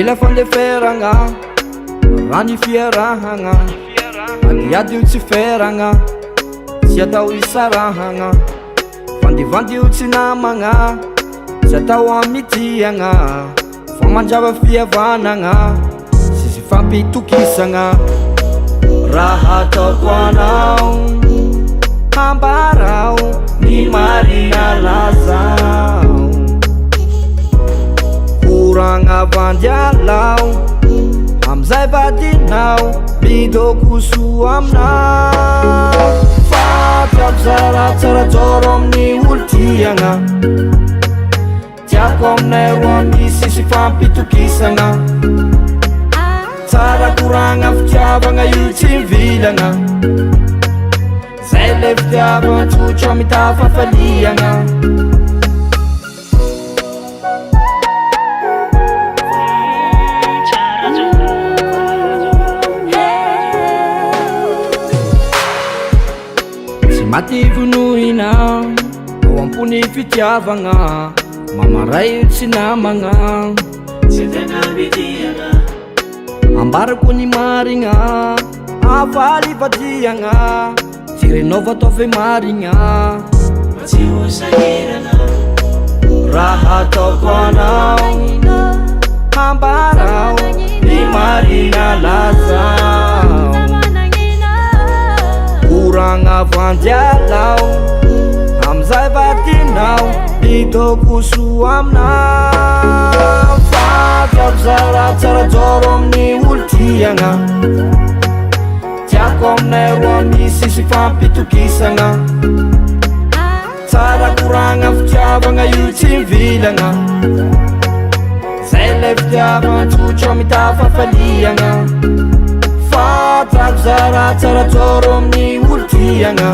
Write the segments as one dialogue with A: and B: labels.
A: mila fandeferagna raha ny fiarahagna adiady io tsy feragna tsy atao isarahagna vandivandy io tsy namagna tsy atao amitiagna fa mandrava fihavanagna sisy fampitokisagna raha ataoko anao ambarao ny marina lazao kuragna vandialao amzay vadinao midoko soa aminao fatrako zaratsaratsoro amin'ny olo-tiagna tiako aminay roa misy fampitokisagna tsara koragna fitiavagna io tsy mivilagna zay le fitiavagna tsotro mitafafaliagna maty vonoina ao ampony fitiavagna mamaray io tsy namagna tsy tena mitiagna ambarako ny marigna avaly vadiagna tsy renova atao fe marigna tsy hosahirana raha ataoko anao ambarao ny marigna lazao kuragna vandialao amzay vadinao midoko soa aminao fatrako zaratsaratsoro amin'ny olo-tiagna tiako aminay roa misy fampitokisagna tsara koragna fitiavagna io tsy mivilagna zay le fitiavagna tsotro mitafafaliagna fatrako zaratsaratsoro amin'ny olo-tiagna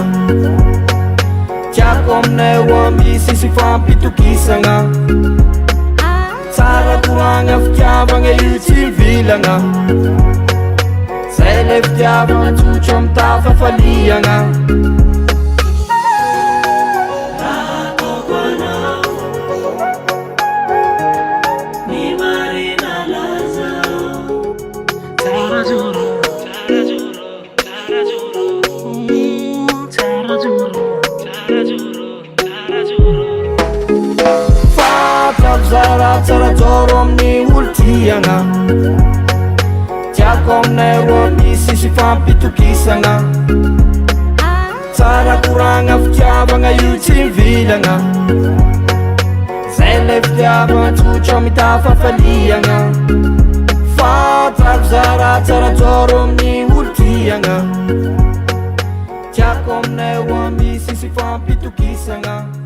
A: tiako aminay roa misy fampitokisagna tsara koragna fitiavagna io tsy mivilagna zay le fitiavagna tsotro mitafafaliagna fatrako zaratsaratsoro amin'ny olo-tiagna tiako aminay roa misy fampitokisagna tsara koragna fitiavagna io tsy mivilagna zay le fitiavagna tsotro mitafafaliagna fatrako zaratsaratsoro amin'ny olo-tiagna tiako aminay roa misy fampitokisagna